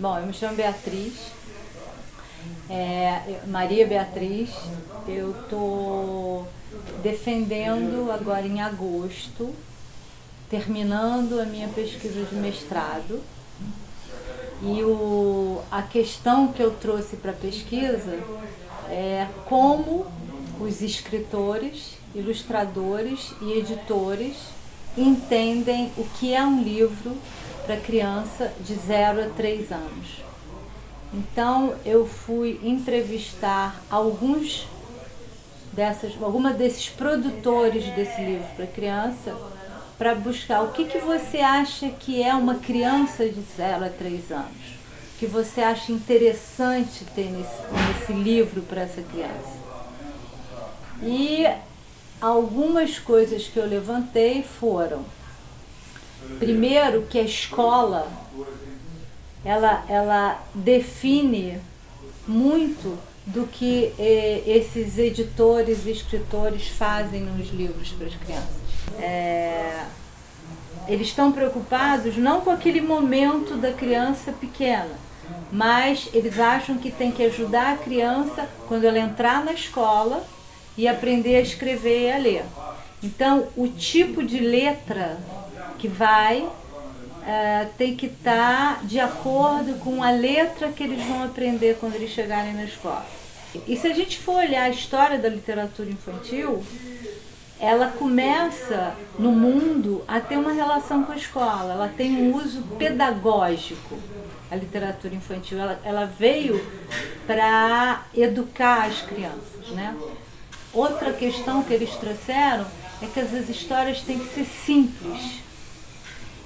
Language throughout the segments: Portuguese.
Bom, eu me chamo Beatriz, Maria Beatriz. Eu estou defendendo agora em agosto, terminando a minha pesquisa de mestrado. E a questão que eu trouxe para a pesquisa é como os escritores, ilustradores e editores entendem o que é um livro para criança de 0 a 3 anos. Então eu fui entrevistar alguns desses produtores desse livro para criança, para buscar o que você acha que é uma criança de 0 a 3 anos, o que você acha interessante ter nesse livro para essa criança. E algumas coisas que eu levantei foram, primeiro, que a escola ela define muito do que esses editores e escritores fazem nos livros para as crianças. Eles estão preocupados não com aquele momento da criança pequena, mas eles acham que tem que ajudar a criança quando ela entrar na escola e aprender a escrever e a ler. Então, o tipo de letra que vai tem que estar de acordo com a letra que eles vão aprender quando eles chegarem na escola. E se a gente for olhar a história da literatura infantil, ela começa no mundo a ter uma relação com a escola, ela tem um uso pedagógico, a literatura infantil, ela veio para educar as crianças, né? Outra questão que eles trouxeram é que as histórias têm que ser simples.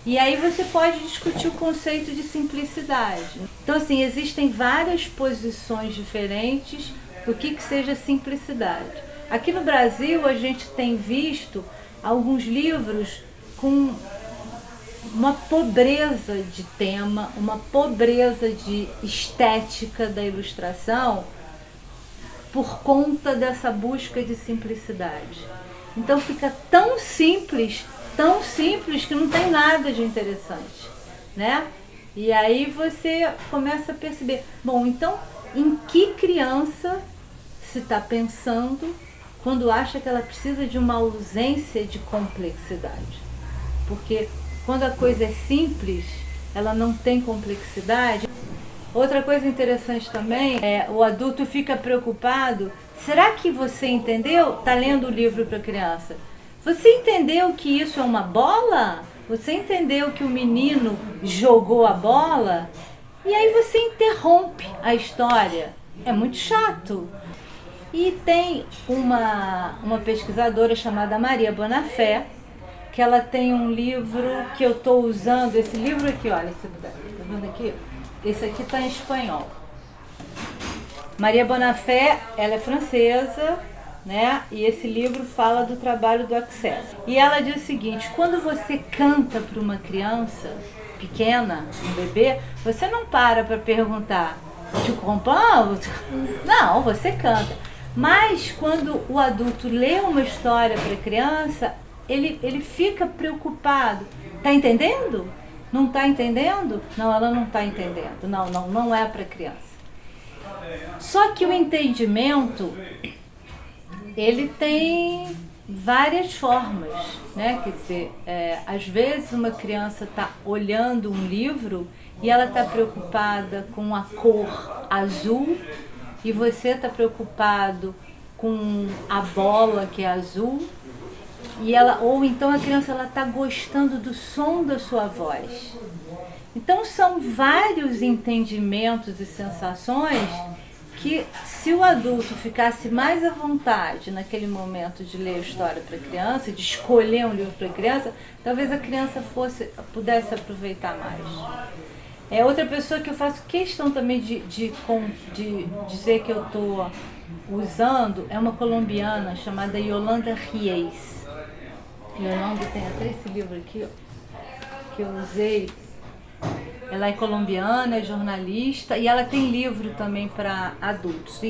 E aí você pode discutir o conceito de simplicidade. Então, assim, existem várias posições diferentes do que seja simplicidade. Aqui no Brasil, a gente tem visto alguns livros com uma pobreza de tema, uma pobreza de estética da ilustração por conta dessa busca de simplicidade. Então fica tão simples que não tem nada de interessante, né? E aí você começa a perceber, bom, então em que criança se está pensando quando acha que ela precisa de uma ausência de complexidade? Porque quando a coisa é simples, ela não tem complexidade. Outra coisa interessante também é o adulto fica preocupado. Será que você entendeu? Está lendo o livro para criança. Você entendeu que isso é uma bola? Você entendeu que o menino jogou a bola? E aí você interrompe a história. É muito chato. E tem uma pesquisadora chamada Maria Bonafé, que ela tem um livro que eu estou usando. Esse livro aqui, olha, está vendo aqui? Esse aqui está em espanhol. Maria Bonafé, ela é francesa, né? E esse livro fala do trabalho do Access. E ela diz o seguinte: quando você canta para uma criança pequena, um bebê, você não para perguntar, tu comprends? Não, você canta. Mas quando o adulto lê uma história para a criança, ele fica preocupado. Tá entendendo? Não está entendendo? Não, ela não está entendendo. Não é para criança. Só que o entendimento, ele tem várias formas, né? Quer dizer, às vezes uma criança está olhando um livro e ela está preocupada com a cor azul e você está preocupado com a bola que é azul. Ou então a criança está gostando do som da sua voz. Então são vários entendimentos e sensações que, se o adulto ficasse mais à vontade naquele momento de ler a história para a criança, de escolher um livro para a criança, talvez a criança pudesse aproveitar mais. Outra pessoa que eu faço questão também de dizer que eu estou usando é uma colombiana chamada Yolanda Ries. Yolanda tem até esse livro aqui, ó, que eu usei. Ela é colombiana, é jornalista e ela tem livro também para adultos.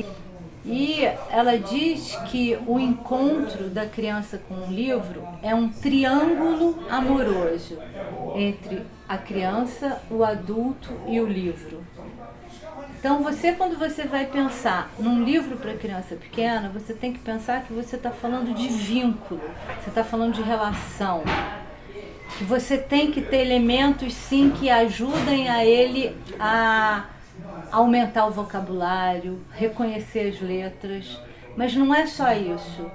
E ela diz que o encontro da criança com o livro é um triângulo amoroso entre a criança, o adulto e o livro. Então quando você vai pensar num livro para criança pequena, você tem que pensar que você está falando de vínculo, você está falando de relação, que você tem que ter elementos sim que ajudem a ele a aumentar o vocabulário, reconhecer as letras, mas não é só isso.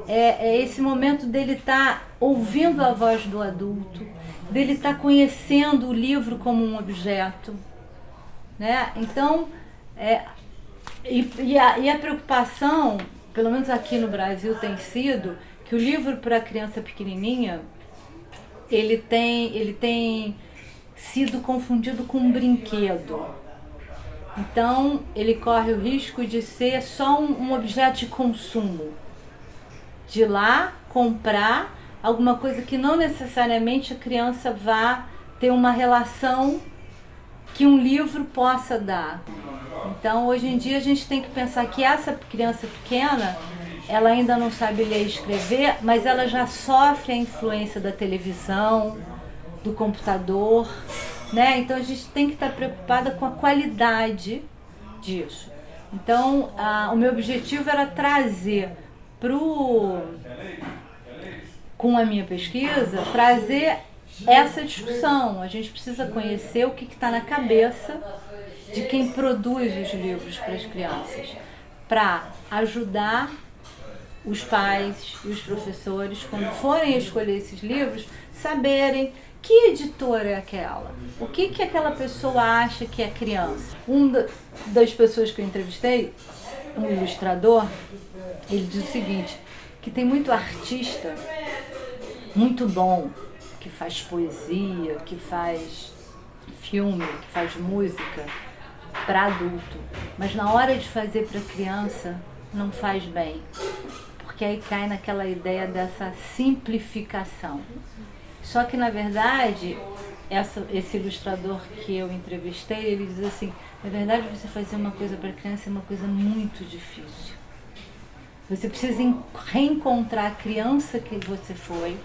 É esse momento dele estar ouvindo a voz do adulto, dele estar conhecendo o livro como um objeto, né? Então, a preocupação, pelo menos aqui no Brasil, tem sido que o livro para a criança pequenininha, ele tem sido confundido com um brinquedo. Então, ele corre o risco de ser só um objeto de consumo. De ir lá comprar alguma coisa que não necessariamente a criança vá ter uma relação que um livro possa dar. Então, hoje em dia, a gente tem que pensar que essa criança pequena, ela ainda não sabe ler e escrever, mas ela já sofre a influência da televisão, do computador, né? Então a gente tem que estar preocupada com a qualidade disso. Então o meu objetivo era trazer com a minha pesquisa, trazer essa discussão. A gente precisa conhecer o que está na cabeça de quem produz os livros para as crianças, para ajudar os pais e os professores, quando forem escolher esses livros, saberem que editora é aquela, o que aquela pessoa acha que é criança. Das pessoas que eu entrevistei, um ilustrador, ele diz o seguinte, que tem muito artista muito bom, que faz poesia, que faz filme, que faz música para adulto, mas na hora de fazer para criança não faz bem, porque aí cai naquela ideia dessa simplificação. Só que, na verdade, esse ilustrador que eu entrevistei, ele diz assim, na verdade, você fazer uma coisa para criança é uma coisa muito difícil. Você precisa reencontrar a criança que você foi,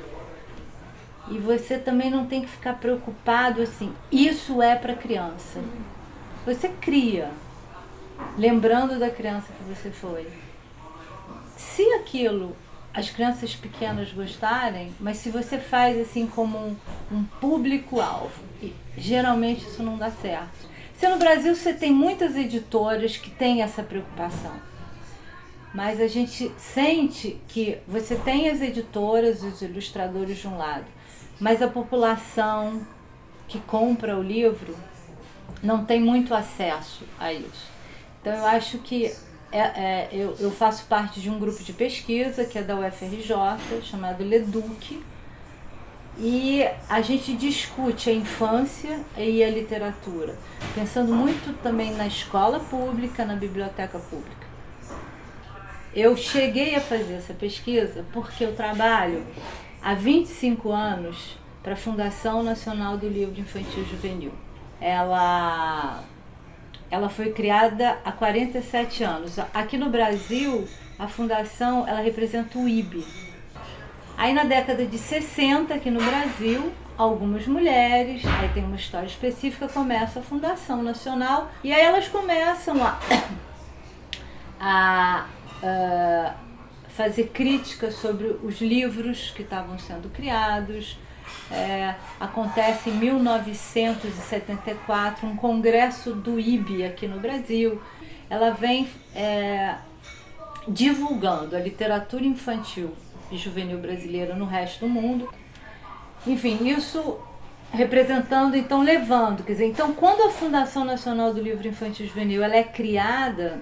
e você também não tem que ficar preocupado assim, isso é para criança. Você cria, lembrando da criança que você foi. Se aquilo as crianças pequenas gostarem, mas se você faz assim como um público-alvo, geralmente isso não dá certo. Se no Brasil você tem muitas editoras que têm essa preocupação, mas a gente sente que você tem as editoras, os ilustradores de um lado, mas a população que compra o livro não tem muito acesso a isso. Então eu acho que eu faço parte de um grupo de pesquisa que é da UFRJ, chamado LEDUC, e a gente discute a infância e a literatura, pensando muito também na escola pública, na biblioteca pública. Eu cheguei a fazer essa pesquisa porque eu trabalho há 25 anos para a Fundação Nacional do Livro Infantil e Juvenil. Ela foi criada há 47 anos. Aqui no Brasil, a fundação ela representa o IB. Aí na década de 60, aqui no Brasil, algumas mulheres, aí tem uma história específica, começa a Fundação Nacional e aí elas começam a fazer críticas sobre os livros que estavam sendo criados. Acontece em 1974 um congresso do IB aqui no Brasil. Ela vem divulgando a literatura infantil e juvenil brasileira no resto do mundo. Enfim, isso representando, então levando, quer dizer, então quando a Fundação Nacional do Livro Infantil e Juvenil ela é criada,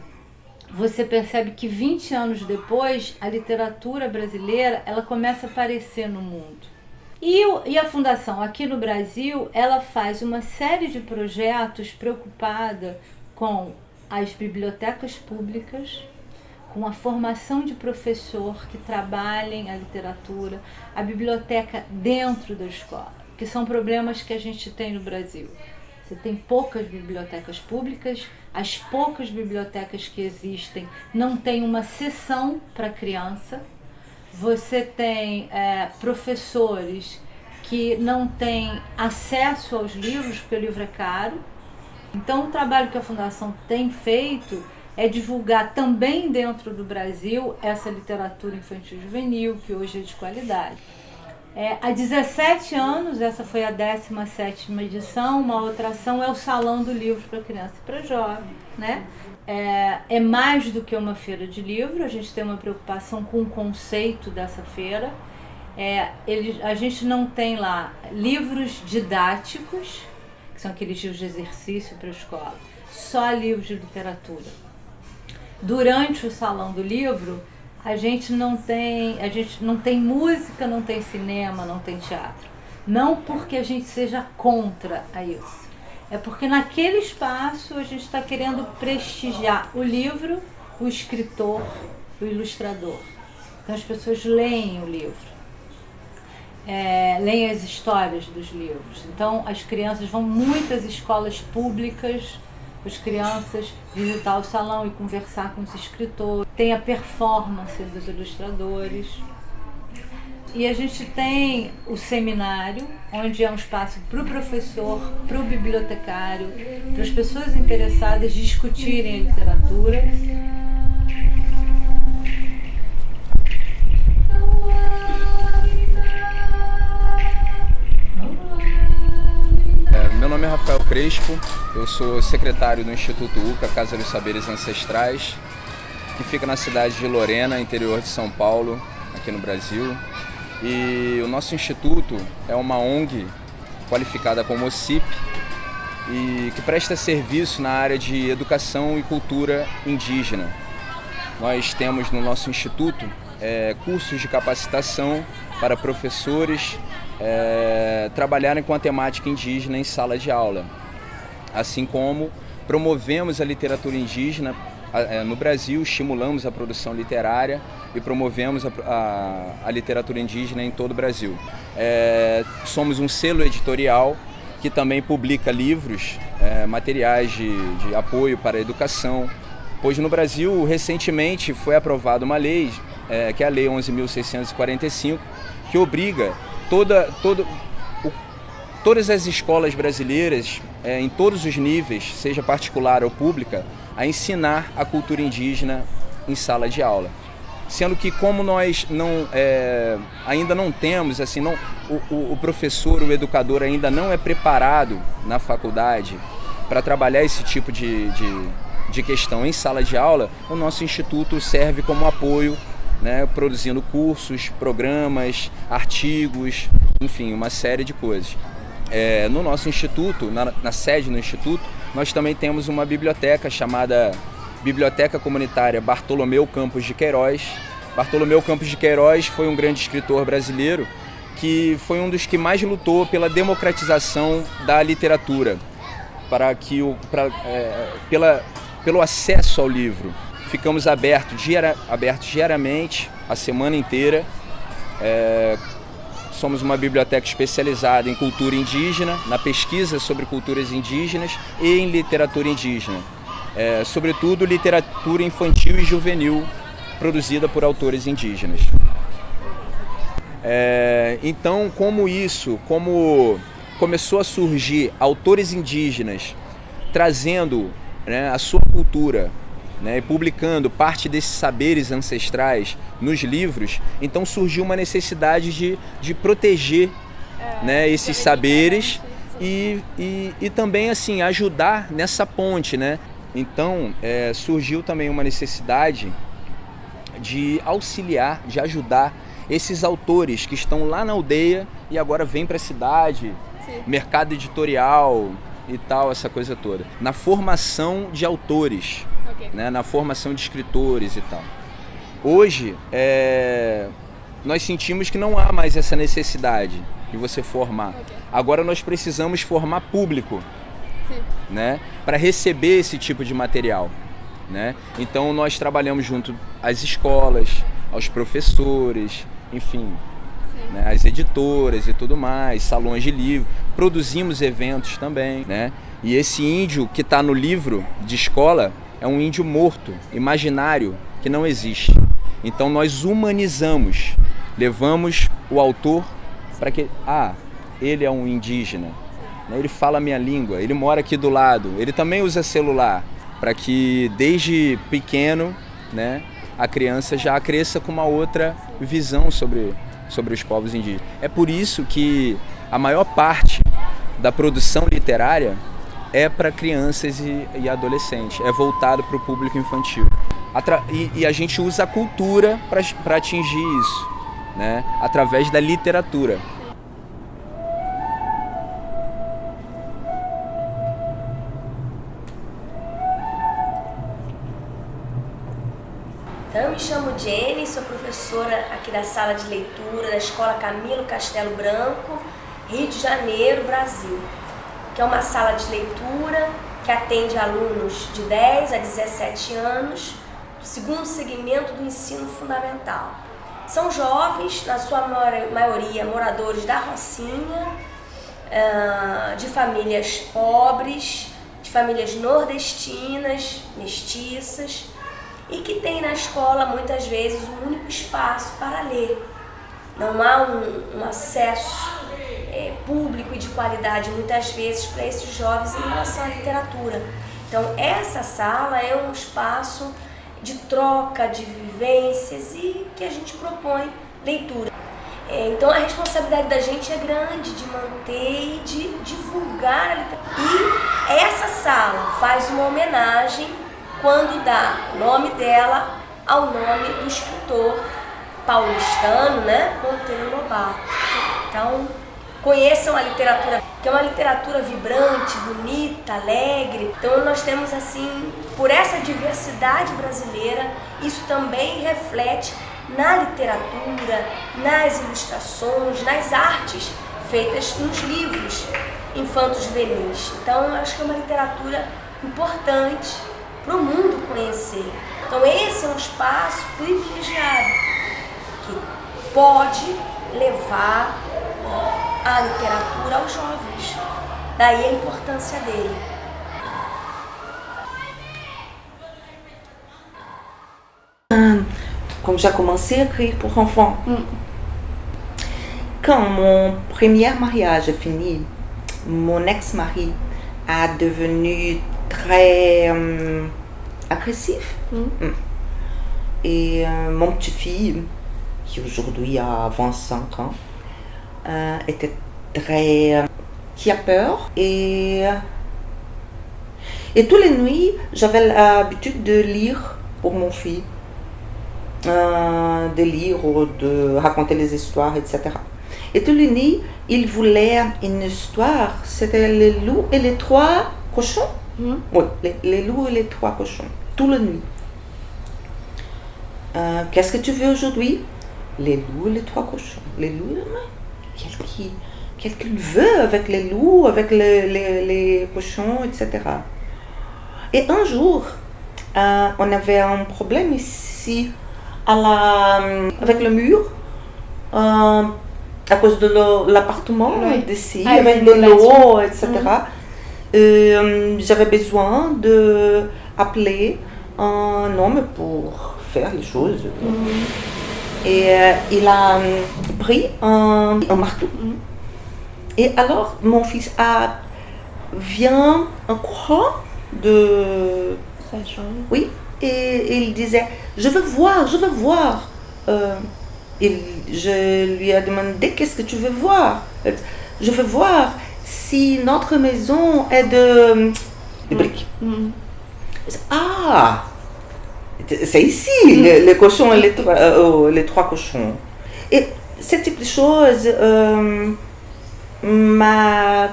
você percebe que 20 anos depois a literatura brasileira ela começa a aparecer no mundo. E a Fundação aqui no Brasil, ela faz uma série de projetos preocupada com as bibliotecas públicas, com a formação de professor que trabalhem a literatura, a biblioteca dentro da escola, que são problemas que a gente tem no Brasil. Você tem poucas bibliotecas públicas, as poucas bibliotecas que existem não tem uma seção para criança. Você tem professores que não têm acesso aos livros, porque o livro é caro. Então, o trabalho que a Fundação tem feito é divulgar também dentro do Brasil essa literatura infantil e juvenil, que hoje é de qualidade. Há 17 anos, essa foi a 17ª edição, uma outra ação é o Salão do Livro para Criança e para Jovem, né? É mais do que uma feira de livro, a gente tem uma preocupação com o conceito dessa feira. A gente não tem lá livros didáticos, que são aqueles livros de exercício para a escola, só livros de literatura. Durante o Salão do Livro, a gente não tem música, não tem cinema, não tem teatro. Não porque a gente seja contra a isso. É porque naquele espaço a gente está querendo prestigiar o livro, o escritor, o ilustrador. Então as pessoas leem o livro, leem as histórias dos livros. Então as crianças vão muitas escolas públicas, as crianças visitar o salão e conversar com os escritores. Tem a performance dos ilustradores. E a gente tem o seminário, onde é um espaço para o professor, para o bibliotecário, para as pessoas interessadas discutirem a literatura. Meu nome é Rafael Crespo, eu sou secretário do Instituto UCA, Casa dos Saberes Ancestrais, que fica na cidade de Lorena, interior de São Paulo, aqui no Brasil. E o nosso instituto é uma ONG qualificada como OCIP e que presta serviço na área de educação e cultura indígena. Nós temos no nosso instituto cursos de capacitação para professores trabalharem com a temática indígena em sala de aula, assim como promovemos a literatura indígena no Brasil, estimulamos a produção literária e promovemos a literatura indígena em todo o Brasil. Somos um selo editorial que também publica livros, materiais de apoio para a educação, pois no Brasil recentemente foi aprovada uma lei, que é a Lei 11.645, que obriga todas as escolas brasileiras, em todos os níveis, seja particular ou pública, a ensinar a cultura indígena em sala de aula. Sendo que como nós ainda não temos, o professor, o educador ainda não é preparado na faculdade para trabalhar esse tipo de questão em sala de aula, o nosso instituto serve como apoio, né, produzindo cursos, programas, artigos, enfim, uma série de coisas. No nosso instituto, na sede do instituto, nós também temos uma biblioteca chamada Biblioteca Comunitária Bartolomeu Campos de Queiroz. Bartolomeu Campos de Queiroz foi um grande escritor brasileiro que foi um dos que mais lutou pela democratização da literatura, pelo acesso ao livro. Ficamos abertos diariamente, a semana inteira. Somos uma biblioteca especializada em cultura indígena, na pesquisa sobre culturas indígenas e em literatura indígena. Sobretudo literatura infantil e juvenil, produzida por autores indígenas. Então, como começou a surgir autores indígenas trazendo, né, a sua cultura, né, e publicando parte desses saberes ancestrais nos livros, então surgiu uma necessidade de proteger, né, esses saberes e também assim ajudar nessa ponte, né? Então surgiu também uma necessidade de auxiliar, de ajudar esses autores que estão lá na aldeia e agora vêm para a cidade, sim, mercado editorial e tal, essa coisa toda, na formação de autores, okay, né, na formação de escritores e tal. Hoje, nós sentimos que não há mais essa necessidade de você formar. Okay. Agora nós precisamos formar público, né, para receber esse tipo de material, né? Então nós trabalhamos junto às escolas, aos professores, enfim, né, às editoras e tudo mais, salões de livro, produzimos eventos também, né? E esse índio que está no livro de escola é um índio morto, imaginário, que não existe. Então nós humanizamos, levamos o autor para que... ele é um indígena, né? Ele fala a minha língua, ele mora aqui do lado, ele também usa celular, para que desde pequeno, né, a criança já cresça com uma outra visão sobre os povos indígenas. É por isso que a maior parte da produção literária é para crianças e adolescentes, é voltado para o público infantil. E a gente usa a cultura para atingir isso, né, através da literatura. Então, eu me chamo Jenny, sou professora aqui da sala de leitura da Escola Camilo Castelo Branco, Rio de Janeiro, Brasil, que é uma sala de leitura que atende alunos de 10 a 17 anos, do segundo segmento do ensino fundamental. São jovens, na sua maioria moradores da Rocinha, de famílias pobres, de famílias nordestinas, mestiças, e que tem na escola muitas vezes um único espaço para ler. Não há um acesso público e de qualidade muitas vezes para esses jovens em relação à literatura. Então essa sala é um espaço de troca, de vivências e que a gente propõe leitura. Então a responsabilidade da gente é grande de manter e de divulgar a literatura. E essa sala faz uma homenagem quando dá o nome dela ao nome do escritor paulistano, né, Monteiro Lobato. Então, conheçam a literatura, que é uma literatura vibrante, bonita, alegre. Então, nós temos, assim, por essa diversidade brasileira, isso também reflete na literatura, nas ilustrações, nas artes feitas nos livros infantos juvenis. Então, acho que é uma literatura importante para o mundo conhecer. Então esse é um espaço privilegiado que pode levar a literatura aos jovens. Daí a importância dele. Comme j'ai commencé à écrire pour enfants, quand mon premier mariage est fini, mon ex-mari a devenu très agressif. Et mon petit-fille, qui aujourd'hui a 25 ans, était très... qui a peur. Et toutes les nuits, j'avais l'habitude de lire pour mon fils. De lire ou de raconter les histoires, etc. Et toutes les nuits, il voulait une histoire. C'était les loups et les trois cochons. Oui, les loups et les trois cochons, toute la nuit. Qu'est-ce que tu veux aujourd'hui? Les loups et les trois cochons. Les loups, qu'est-ce qu'il veut avec les loups, avec les cochons, etc. Et un jour, on avait un problème ici, avec le mur, à cause de l'appartement d'ici, avec de l'eau, etc. J'avais besoin d'appeler un homme pour faire les choses. Et il a pris un marteau. Et alors, mon fils vient un courant de... Oui, et il disait, je veux voir. Je lui ai demandé, qu'est-ce que tu veux voir? Je veux voir si notre maison est de briques. Ah, c'est ici, les cochons et les trois cochons. Et ce type de choses m'a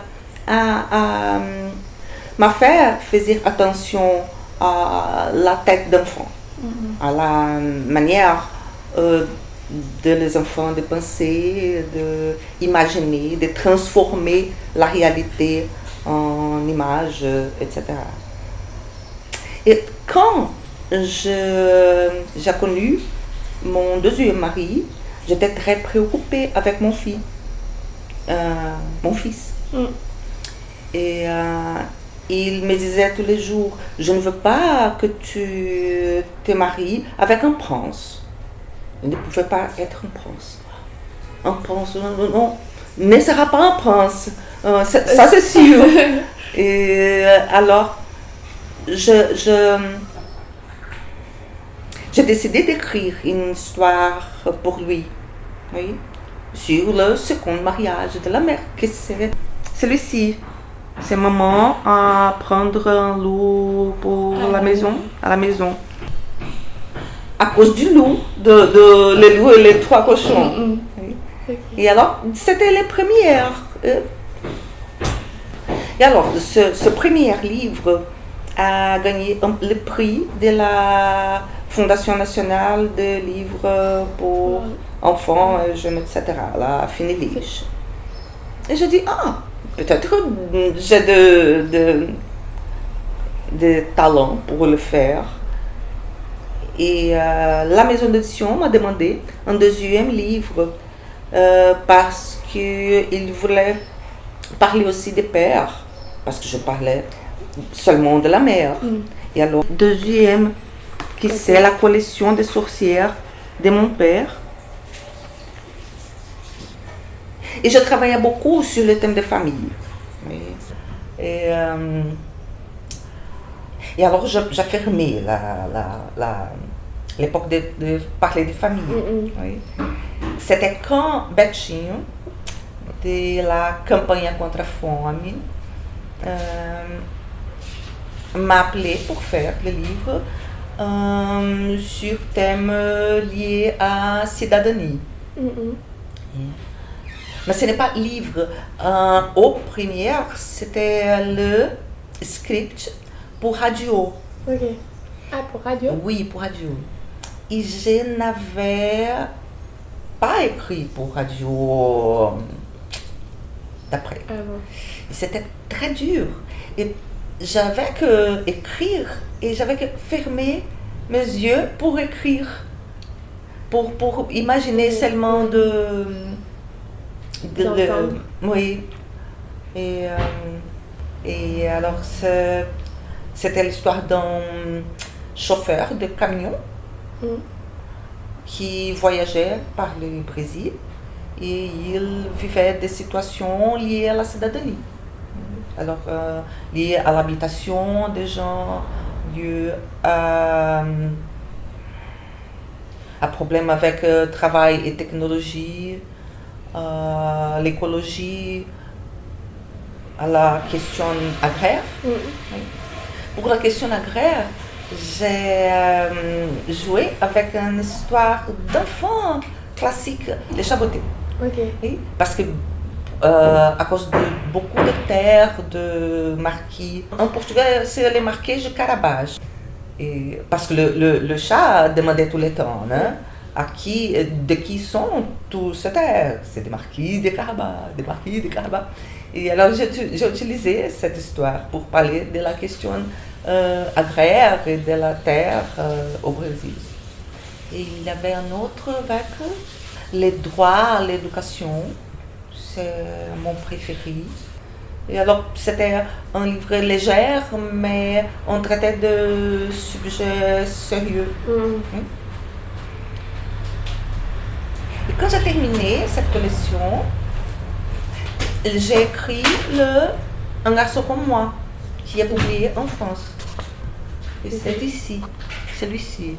fait faire attention à la tête d'enfant, à la manière de les enfants de penser, d'imaginer, de transformer la réalité en images, etc. Et quand j'ai connu mon deuxième mari, j'étais très préoccupée avec mon fils. Et Il me disait tous les jours, je ne veux pas que tu te maries avec un prince. Il ne pouvait pas être un prince. Un prince, non, ne sera pas un prince. Ça c'est sûr. Et alors, j'ai décidé d'écrire une histoire pour lui, oui, sur le second mariage de la mère, que c'est celui-ci. C'est maman à prendre un loup pour la maison, à la maison. À cause du loup, de les loups et les 3 cochons. Oui. Ok. Et alors, c'était les premières. Et alors, ce premier livre a gagné le prix de la Fondation nationale des livres pour enfants, jeunes, etc., la Finelige. Et je dis, peut-être j'ai de talent pour le faire. Et la maison d'édition m'a demandé un deuxième livre parce qu'il voulait parler aussi des pères, parce que je parlais seulement de la mère. Et alors, deuxième, qui c'est la collection des sorcières de mon père. Et je travaillais beaucoup sur le thème de famille. Oui. Et alors, j'ai fermé l'époque de parler de famille. Oui. C'était quand Betinho, de la campanha contra a fome, m'a appelé pour faire le livre sur thème lié à cidadanie. Mais ce n'est pas livre. Au première, c'était le script pour radio. Ok. Ah, pour radio? Oui, pour radio. Et je n'avais pas écrit pour radio d'après. Ah bon. C'était très dur. Et j'avais que écrire et j'avais que fermer mes yeux pour écrire. Pour imaginer seulement d'entendre. Oui. Et alors, c'était l'histoire d'un chauffeur de camion qui voyageait par le Brésil et il vivait des situations liées à la cidadanie. Alors, liées à l'habitation des gens, liées à problèmes avec travail et technologie, l'écologie, à la question agraire. Oui. Pour la question agraire, j'ai joué avec une histoire d'enfant classique, les chabotés. Ok. Oui, parce que à cause de beaucoup de terres, de marquis. En portugais, c'est les marquis de Carabage. Et parce que le chat demandait tout le temps, hein, de qui sont tous ces terres? C'est des marquis de Carabas, des marquis de Carabas. Et alors j'ai utilisé cette histoire pour parler de la question agraire et de la terre au Brésil. Et il y avait un autre avec les droits à l'éducation. C'est mon préféré. Et alors, c'était un livre léger, mais on traitait de sujets sérieux. Et quand j'ai terminé cette collection, j'ai écrit Un garçon comme moi, qui est publié en France. Et c'est ici, celui-ci.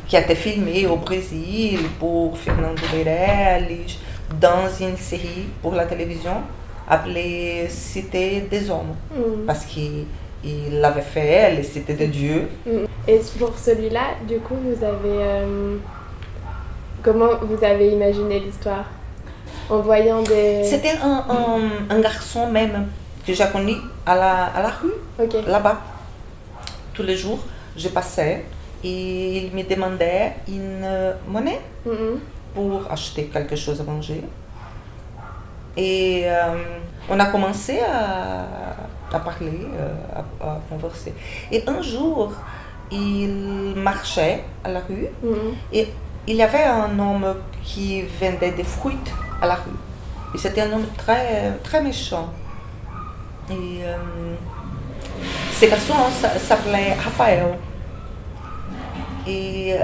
Qui a été filmé au Brésil pour Fernando Meirelles dans une série pour la télévision appelée Cité des Hommes. Parce qu'il l'avait fait, les Cités de Dieu. Et pour celui-là, du coup, vous avez... comment vous avez imaginé l'histoire? En voyant des... C'était un garçon même que j'ai connu à la rue, là-bas. Tous les jours, je passais. Et il me demandait une monnaie pour acheter quelque chose à manger. Et on a commencé à parler, à converser. Et un jour, il marchait à la rue et il y avait un homme qui vendait des fruits à la rue. Et c'était un homme très, très méchant. Et ces garçons s'appelaient Raphaël. Et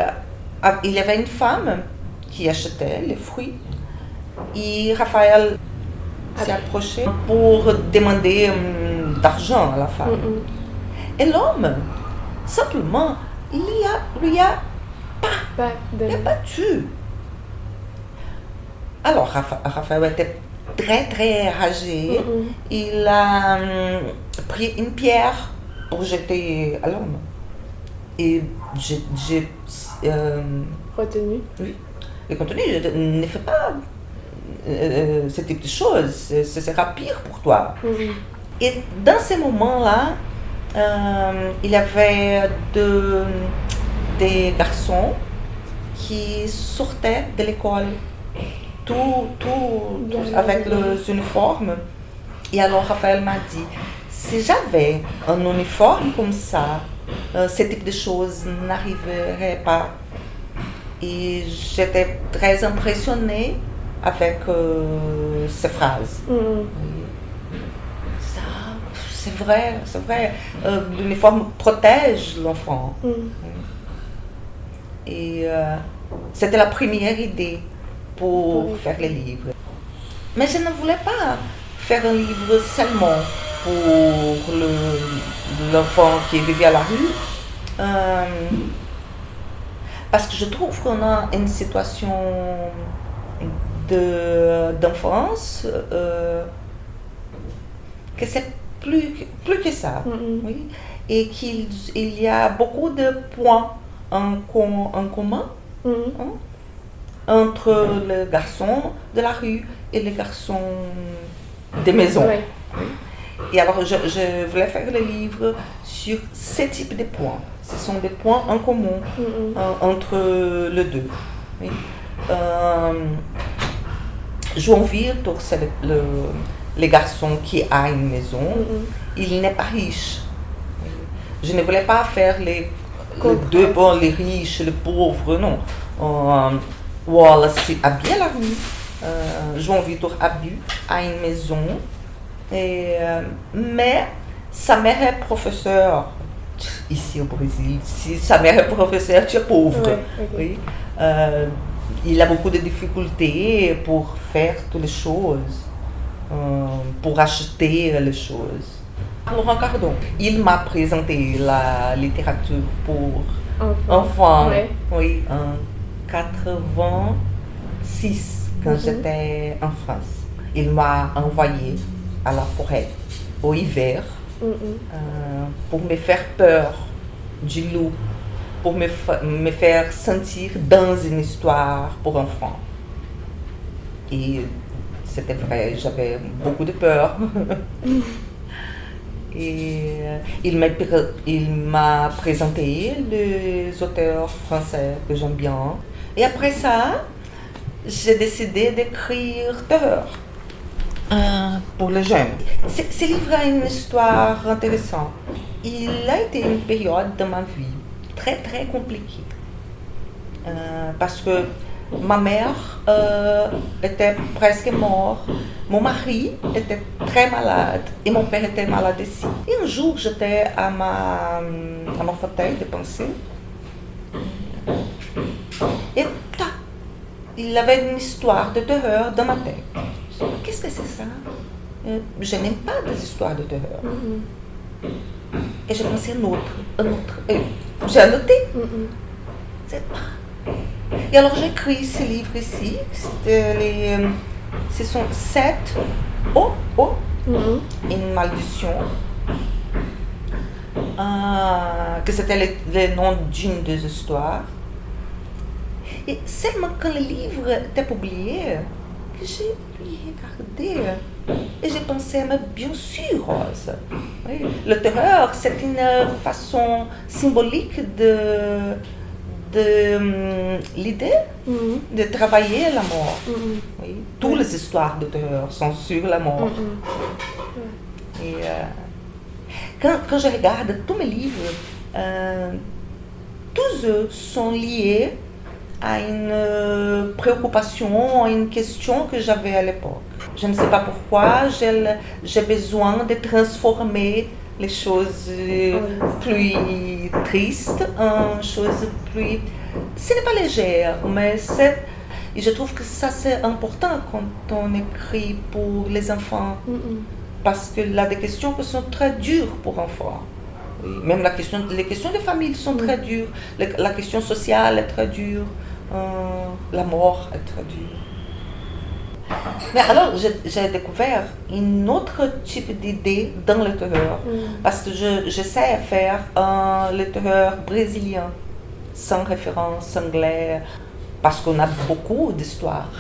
il y avait une femme qui achetait les fruits. Et Raphaël s'est approché pour demander d'argent à la femme. Et l'homme, simplement, lui a battu. Alors Raphaël était très très enragé. Il a pris une pierre pour jeter à l'homme. Et j'ai Retenu. oui. Le contenu ne fait pas ce type de choses. Ce sera pire pour toi. Et dans ces moments-là, il y avait des garçons qui sortaient de l'école, tout avec les uniformes. Et alors Raphaël m'a dit, si j'avais un uniforme comme ça, ce type de choses n'arriverait pas. Et j'étais très impressionnée avec ces phrases. Ça, c'est vrai. L'uniforme protège l'enfant. Et c'était la première idée pour faire les livres. Mais je ne voulais pas faire un livre seulement pour l'enfant qui vivait à la rue. Parce que je trouve qu'on a une situation d'enfance que c'est plus que ça. Oui? Et qu'il y a beaucoup de points en commun entre les garçons de la rue et les garçons des maisons. Et alors je voulais faire le livre sur ce type de points. Ce sont des points en commun entre les deux. Oui. João Vitor, c'est le garçon qui a une maison. Il n'est pas riche. Je ne voulais pas faire les deux, les riches, les pauvres, non. Wallace habite à la rue. João Vitor habite à une maison. Mais sa mère est professeure. Ici au Brésil, si sa mère est professeure, tu es pauvre. Oui. Il a beaucoup de difficultés pour faire toutes les choses, pour acheter les choses. Laurent Cardon, il m'a présenté la littérature pour enfants, oui, en 86, quand j'étais en France. Il m'a envoyé à la forêt au hiver. Pour me faire peur du loup, pour me faire sentir dans une histoire pour enfants. Et c'était vrai, j'avais beaucoup de peur. Et il m'a présenté les auteurs français que j'aime bien. Et après ça, j'ai décidé d'écrire terreur. Pour les jeunes. Ce livre a une histoire intéressante. Il a été une période de ma vie très très compliquée. Parce que ma mère était presque morte, mon mari était très malade et mon père était malade aussi. Et un jour, j'étais à mon fauteuil de pensée et il avait une histoire de terreur dans ma tête. Qu'est-ce que c'est ça? Je n'aime pas des histoires de terreur. Et je pensais un autre. Et j'ai annoté. Et alors j'ai écrit ce livre ici. Ce sont 7 une malédiction. Que c'était le nom d'une des histoires. Et seulement quand le livre était publié, que j'ai regardé et j'ai pensé, mais bien sûr, Rose. Oui, le terreur, c'est une façon symbolique de l'idée de travailler la mort. Oui, toutes les histoires de terreur sont sur la mort. Et quand je regarde tous mes livres, tous eux sont liés à une préoccupation, à une question que j'avais à l'époque. Je ne sais pas pourquoi, j'ai besoin de transformer les choses plus tristes en choses plus... Ce n'est pas légère, mais c'est... Et je trouve que ça c'est important quand on écrit pour les enfants. Parce que là, des questions qui sont très dures pour enfants. Oui, même les questions de famille sont très dures. La question sociale est très dure. La mort est très dure. Mais alors, j'ai découvert un autre type d'idée dans le terreur. Parce que j'essaie de faire un terreur brésilien, sans référence anglaise. Parce qu'on a beaucoup d'histoires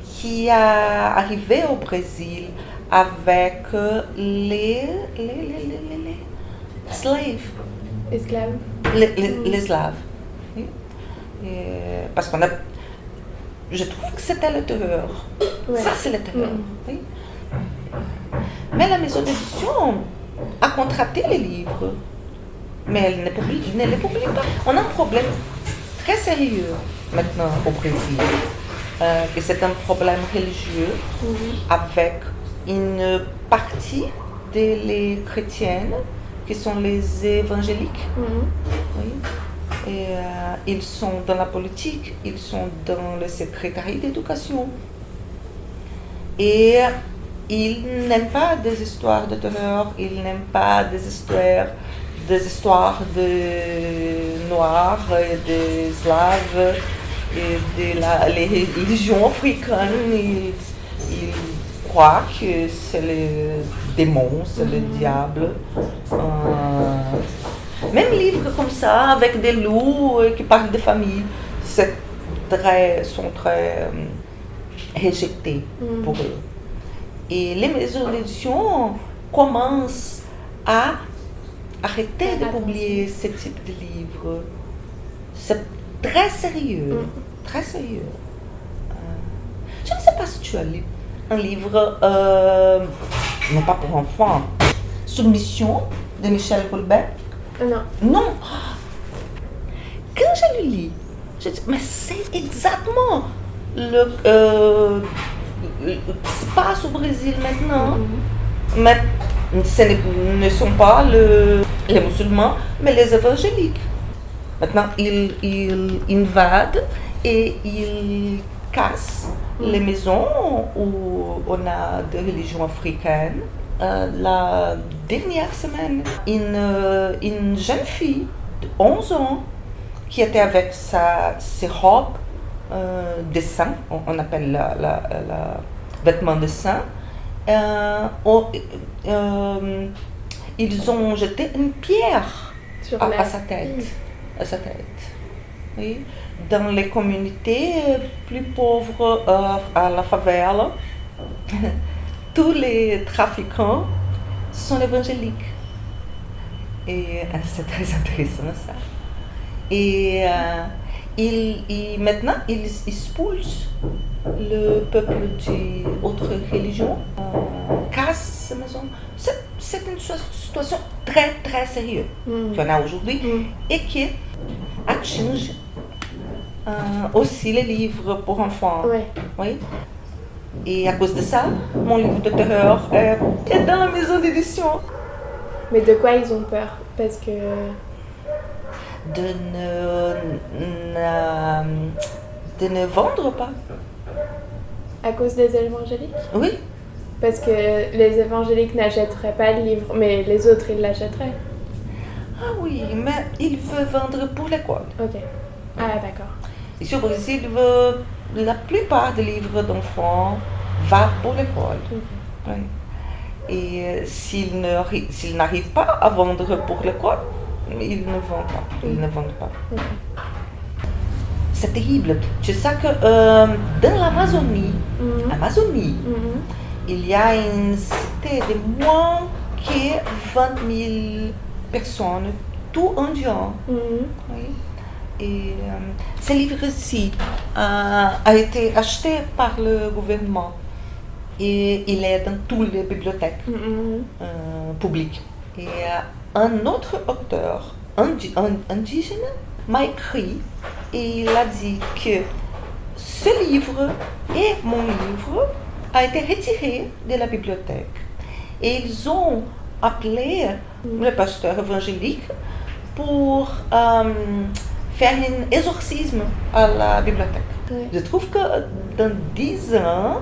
qui est arrivé au Brésil avec les slaves. Esclaves. Les slaves. Oui. Parce qu'on a... Je trouve que c'était le terreur. Ouais. Ça, c'est le terreur. Oui. Mais la maison d'édition a contracté les livres. Mais elle ne les publie pas. On a un problème très sérieux maintenant au Brésil. Et c'est un problème religieux avec une partie des chrétiennes qui sont les évangéliques. Oui. Et, ils sont dans la politique, ils sont dans le secrétariat d'éducation. Et ils n'aiment pas des histoires de terreur, ils n'aiment pas des histoires de noirs et des slaves et de les religions africaines. Ils croient que c'est les démons, c'est le diable. Même livres comme ça, avec des loups qui parlent de famille, sont très rejetés pour eux. Et les maisons d'édition commencent à arrêter de publier ce type de livres. C'est très sérieux, très sérieux. Je ne sais pas si tu as lu un livre, non pas pour enfants, Soumission de Michel Houellebecq. Non. Non. Quand je le lis, je dis, mais c'est exactement ce qui se passe au Brésil maintenant. Mais ce ne sont pas les musulmans, mais les évangéliques. Maintenant, ils invadent et ils cassent les maisons où on a des religions africaines. La dernière semaine, une jeune fille de 11 ans qui était avec ses robes de sang, on appelle la vêtement de sang, ils ont jeté une pierre à sa tête. À sa tête. Oui. Dans les communautés plus pauvres à la favela, tous les trafiquants sont évangéliques. Et c'est très intéressant ça. Et maintenant, ils expulsent le peuple d'autres religions, cassent ces maisons. C'est une situation très, très sérieuse qu'on a aujourd'hui et qui atinge aussi les livres pour enfants. Oui. Et à cause de ça, mon livre de terreur est dans la maison d'édition. Mais de quoi ils ont peur? Parce que... de ne vendre pas. À cause des évangéliques? Oui. Parce que les évangéliques n'achèteraient pas le livre, mais les autres, ils l'achèteraient. Ah oui, mais ils veulent vendre pour l'école. Ok. Ah, d'accord. Ici au Brésil, la plupart des livres d'enfants vont pour l'école. Oui. Et s'ils n'arrivent pas à vendre pour l'école, ils ne vendent pas. C'est terrible. Tu sais que dans l'Amazonie, il y a une cité de moins que 20 000 personnes, tout indiens. Oui. Et ce livre-ci a été acheté par le gouvernement et il est dans toutes les bibliothèques publiques. Et un autre auteur indigène m'a écrit et il a dit que ce livre et mon livre a été retiré de la bibliothèque. Et ils ont appelé le pasteur évangélique pour faire un exorcisme à la bibliothèque. Oui. Je trouve que dans 10 ans,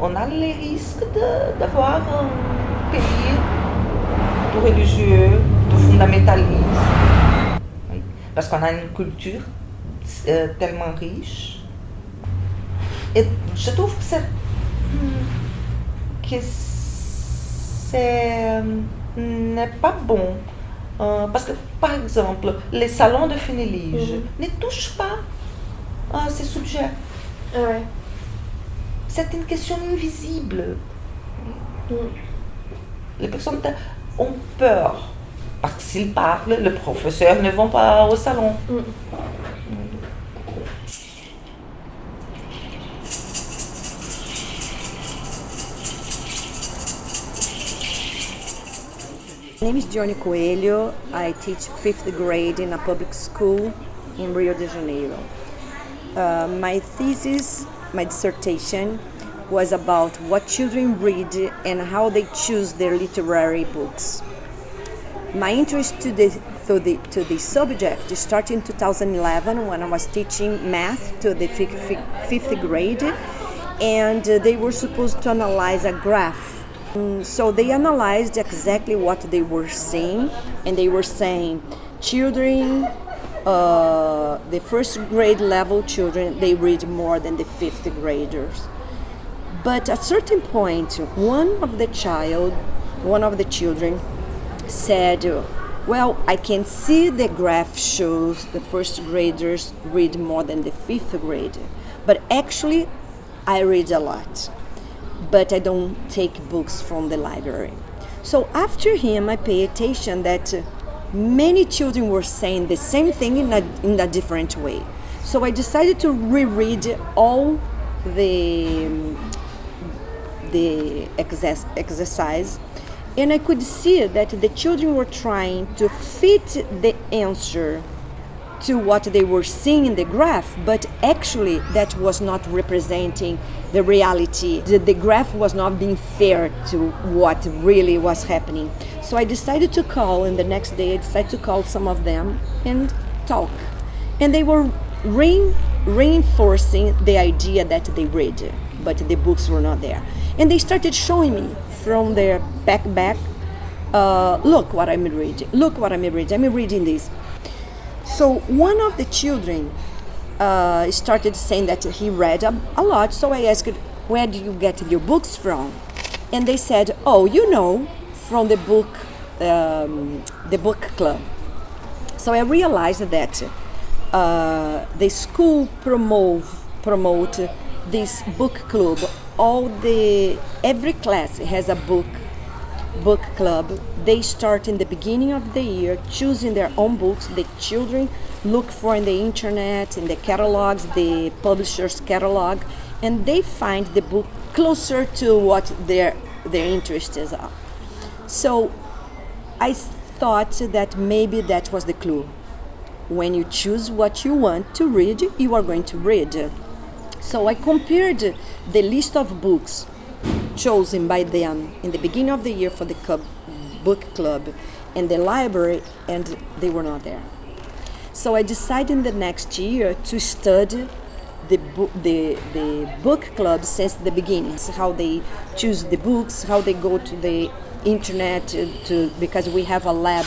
on a le risque d'avoir un pays tout religieux, tout fondamentaliste. Oui. Parce qu'on a une culture tellement riche. Et je trouve que n'est pas bon. Parce que, par exemple, les salons de Fénélige ne touchent pas à ces sujets. Ah ouais. C'est une question invisible. Les personnes ont peur. Parce que s'ils parlent, les professeurs ne vont pas au salon. My name is Johnny Coelho. I teach 5th grade in a public school in Rio de Janeiro. My thesis, my dissertation, was about what children read and how they choose their literary books. My interest to the subject started in 2011 when I was teaching math to the 5th grade, and they were supposed to analyze a graph. So they analyzed exactly what they were seeing, and they were saying children, the 1st grade level children, they read more than the 5th graders. But at a certain point, one of the children said, well, I can see the graph shows the 1st graders read more than the 5th grader, but actually I read a lot. But I don't take books from the library. So after him, I pay attention that many children were saying the same thing in a different way. So I decided to reread all the exercise, and I could see that the children were trying to fit the answer to what they were seeing in the graph, but actually that was not representing the reality. The graph was not being fair to what really was happening. So I decided to call, and the next day I decided to call some of them and talk. And they were reinforcing the idea that they read, but the books were not there. And they started showing me from their backpack, look what I'm reading, I'm reading this. So one of the children started saying that he read a lot, so I asked, where do you get your books from? And they said, oh, from the book club. So I realized that the school promote this book club. Every class has a book club. They start in the beginning of the year choosing their own books. The children look for in the internet, in the catalogs, the publisher's catalog, and they find the book closer to what their interests are. So I thought that maybe that was the clue. When you choose what you want to read, you are going to read. So I compared the list of books chosen by them in the beginning of the year for the book club and the library, and they were not there. So I decided in the next year to study the book club since the beginning, how they choose the books, how they go to the internet because we have a lab,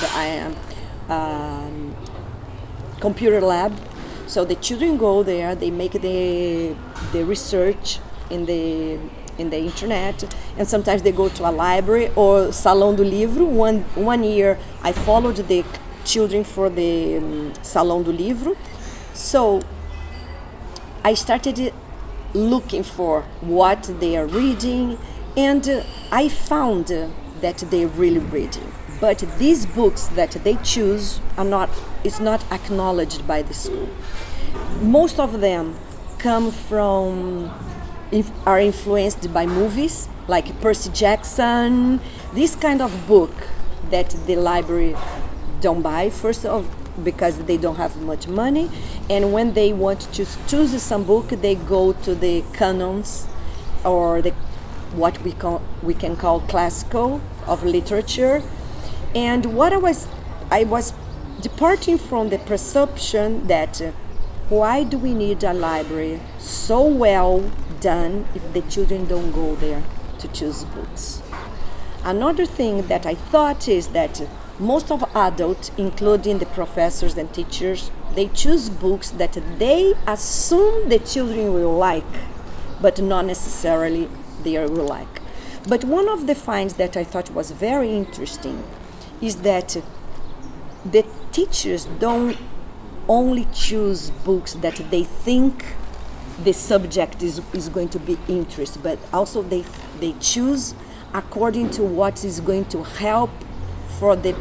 computer lab. So the children go there, they make the research in the internet, and sometimes they go to a library or Salão do Livro. One year I followed the children for the Salão do Livro. So I started looking for what they are reading, and I found that they're really reading. But these books that they choose is not acknowledged by the school. Most of them are influenced by movies like Percy Jackson, this kind of book that the library don't buy. First of because they don't have much money, and when they want to choose some book, they go to the canons, or what we can call classical of literature. And I was departing from the perception that why do we need a library so well done if the children don't go there to choose books? Another thing that I thought is that most of adults, including the professors and teachers, they choose books that they assume the children will like, but not necessarily they will like. But one of the finds that I thought was very interesting is that the teachers don't only choose books that they think the subject is going to be interesting, but also they choose according to what is going to help for their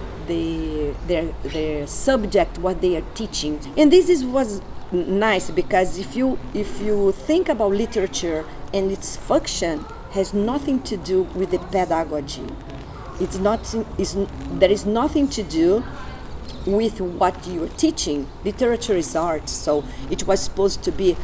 subject, what they are teaching. And this was nice, because if you think about literature and its function, has nothing to do with the pedagogy. There is nothing to do with what you are teaching. Literature is art, so it was supposed to be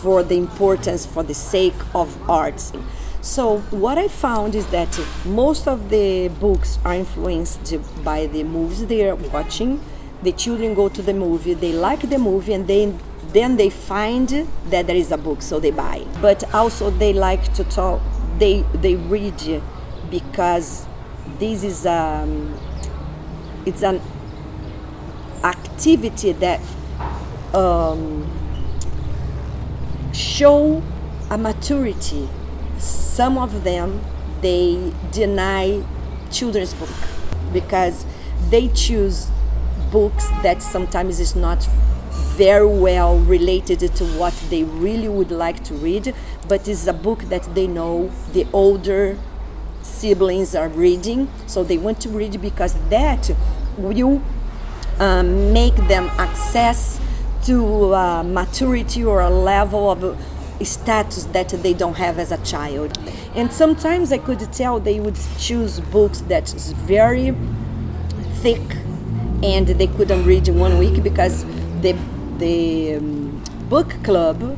for the importance, for the sake of arts. So what I found is that most of the books are influenced by the movies they are watching. The children go to the movie, they like the movie, and then they find that there is a book, so they buy. But also they like to talk, they read, because this is it's an activity that show a maturity. Some of them, they deny children's book because they choose books that sometimes is not very well related to what they really would like to read, but it's a book that they know the older siblings are reading, so they want to read because that will make them access to maturity or a level of status that they don't have as a child. And sometimes I could tell they would choose books that is very thick and they couldn't read in 1 week because the book club,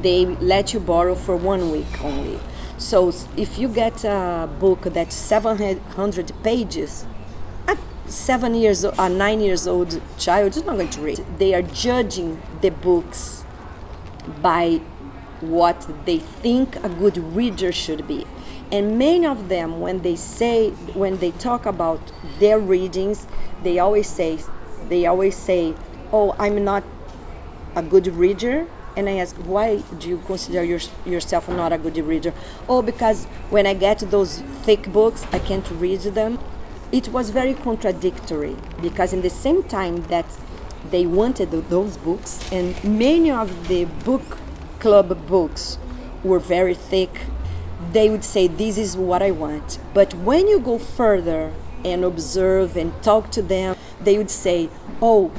they let you borrow for 1 week only. So if you get a book that's 700 pages, a 9 years old child is not going to read. They are judging the books by what they think a good reader should be. And many of them, when they talk about their readings, they always say, "Oh, I'm not a good reader." And I ask, "Why do you consider yourself not a good reader?" "Oh, because when I get those thick books, I can't read them." It was very contradictory, because in the same time that they wanted those books, and many of the book club books were very thick, they would say, "This is what I want." But when you go further and observe and talk to them, they would say, "Oh,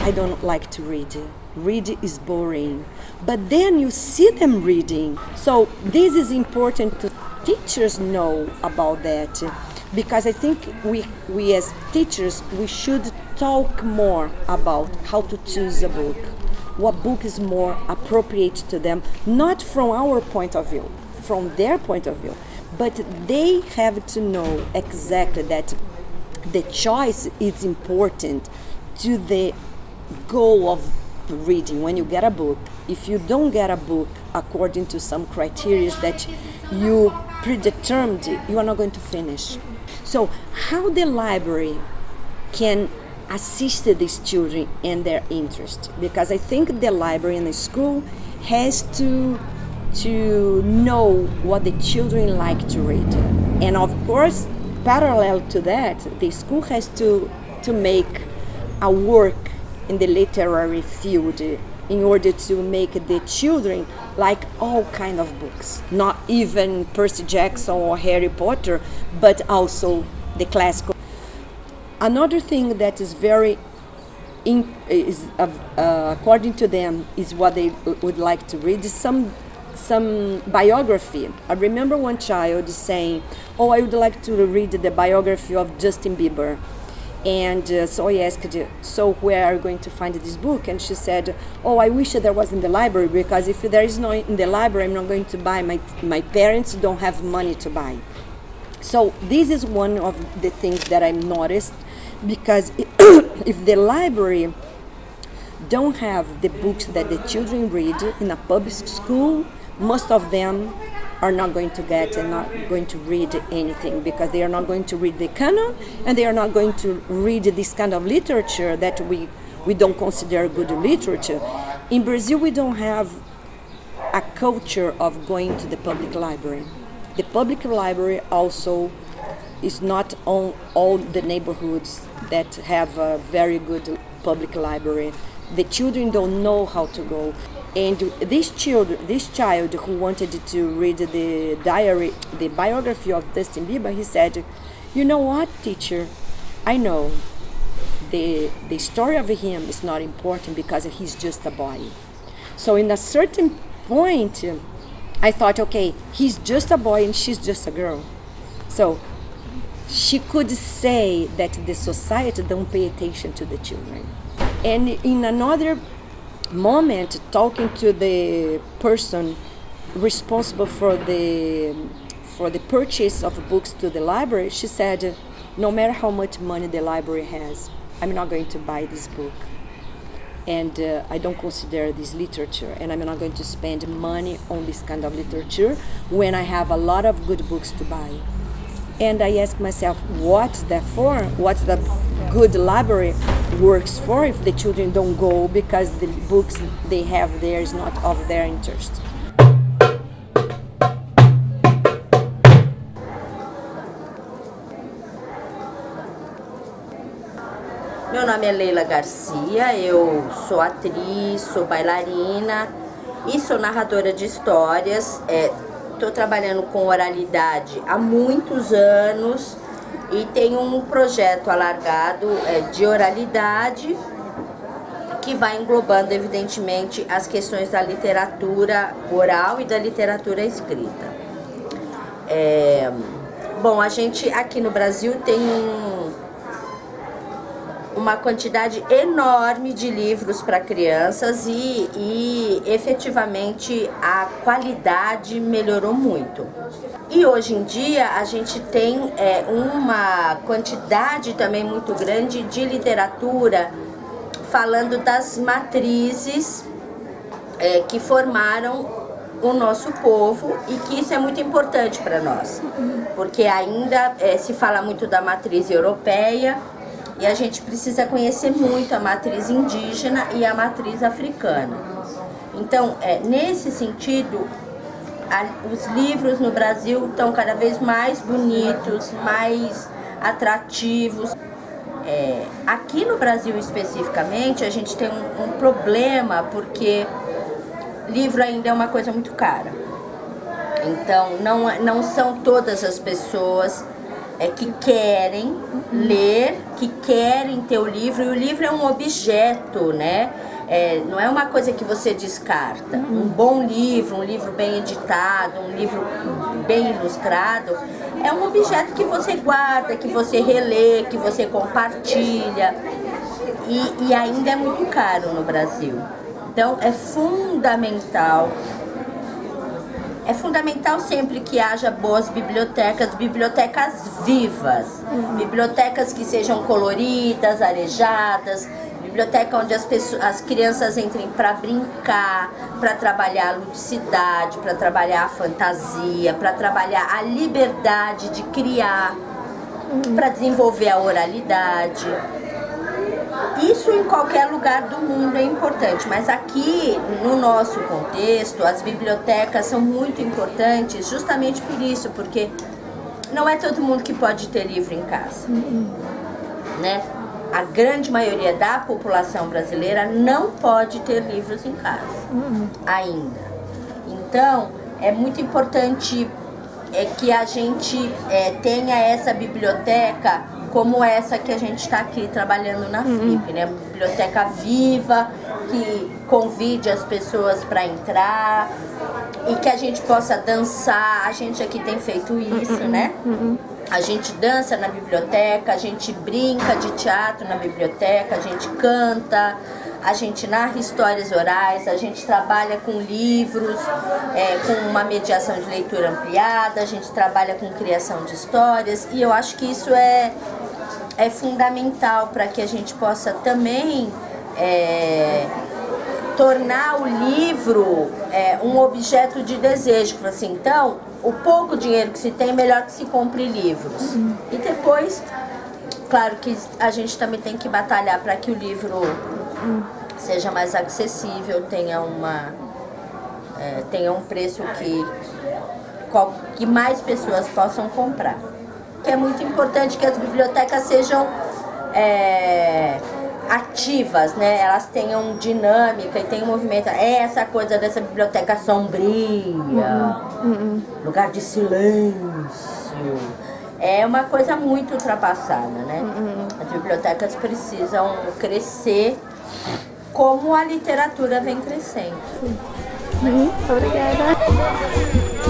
I don't like to read. Read is boring." But then you see them reading. So this is important to teachers know about that, because I think we as teachers, we should talk more about how to choose a book, what book is more appropriate to them, not from our point of view, from their point of view, but they have to know exactly that the choice is important to the goal of reading. When you get a book, if you don't get a book according to some criteria that you predetermined, you are not going to finish. So how the library can assist these children in their interest? Because I think the library in the school has to know what the children like to read. And of course, parallel to that, the school has to make a work in the literary field in order to make the children like all kind of books, not even Percy Jackson or Harry Potter, but also the classical. Another thing that is very according to them is what they would like to read is some biography. I remember one child saying, "Oh, I would like to read the biography of Justin Bieber." And so I asked, so where are you going to find this book? And she said, oh, I wish there was in the library, because if there is no in the library, I'm not going to buy. My parents don't have money to buy. So this is one of the things that I noticed, because if the library don't have the books that the children read in a public school, most of them are not going to get and not going to read anything, because they are not going to read the canon, and they are not going to read this kind of literature that we don't consider good literature. In Brazil, we don't have a culture of going to the public library. The public library also is not on all the neighborhoods that have a very good public library. The children don't know how to go. And this child who wanted to read the biography of Justin Bieber, he said, you know what, teacher, I know the story of him is not important because he's just a boy. So in a certain point, I thought, okay, he's just a boy and she's just a girl. So she could say that the society don't pay attention to the children. And in another moment, talking to the person responsible for the purchase of books to the library, she said, no matter how much money the library has, I'm not going to buy this book. And I don't consider this literature, and I'm not going to spend money on this kind of literature when I have a lot of good books to buy. And I ask myself, what's that for? What's the good library works for if the children don't go because the books they have there is not of their interest? Meu nome é Leila Garcia, eu sou atriz, sou bailarina e sou narradora de histórias. Estou trabalhando com oralidade há muitos anos e tenho um projeto alargado de oralidade que vai englobando, evidentemente, as questões da literatura oral e da literatura escrita. Bom, a gente aqui no Brasil tem uma quantidade enorme de livros para crianças e efetivamente a qualidade melhorou muito. E hoje em dia a gente tem uma quantidade também muito grande de literatura falando das matrizes que formaram o nosso povo, e que isso é muito importante para nós, porque ainda se fala muito da matriz europeia, e a gente precisa conhecer muito a matriz indígena e a matriz africana. Então, nesse sentido, os livros no Brasil estão cada vez mais bonitos, mais atrativos. Aqui no Brasil especificamente, a gente tem um problema, porque livro ainda é uma coisa muito cara. Então, não são todas as pessoas que querem ler, que querem ter o livro, e o livro é um objeto, né? Não é uma coisa que você descarta. Um bom livro, um livro bem editado, um livro bem ilustrado, é um objeto que você guarda, que você relê, que você compartilha, e ainda é muito caro no Brasil. Então é fundamental sempre que haja boas bibliotecas vivas, bibliotecas que sejam coloridas, arejadas, biblioteca onde as crianças entrem para brincar, para trabalhar a ludicidade, para trabalhar a fantasia, para trabalhar a liberdade de criar, para desenvolver a oralidade. Isso em qualquer lugar do mundo é importante, mas aqui no nosso contexto as bibliotecas são muito importantes justamente por isso, porque não é todo mundo que pode ter livro em casa, né? A grande maioria da população brasileira não pode ter livros em casa ainda. Então é muito importante que a gente tenha essa biblioteca como essa que a gente está aqui trabalhando na Flip, né? Biblioteca viva, que convide as pessoas para entrar e que a gente possa dançar. A gente aqui tem feito isso, né? A gente dança na biblioteca, a gente brinca de teatro na biblioteca, a gente canta, a gente narra histórias orais, a gente trabalha com livros, com uma mediação de leitura ampliada, a gente trabalha com criação de histórias, e eu acho que isso é fundamental para que a gente possa também tornar o livro um objeto de desejo. Assim, então, o pouco dinheiro que se tem, melhor que se compre livros. E depois, claro que a gente também tem que batalhar para que o livro seja mais acessível, tenha um preço que mais pessoas possam comprar. É muito importante que as bibliotecas sejam ativas, né? Elas tenham dinâmica e tenham movimento. Essa coisa dessa biblioteca sombria, lugar de silêncio, é uma coisa muito ultrapassada, né? As bibliotecas precisam crescer como a literatura vem crescendo. Obrigada.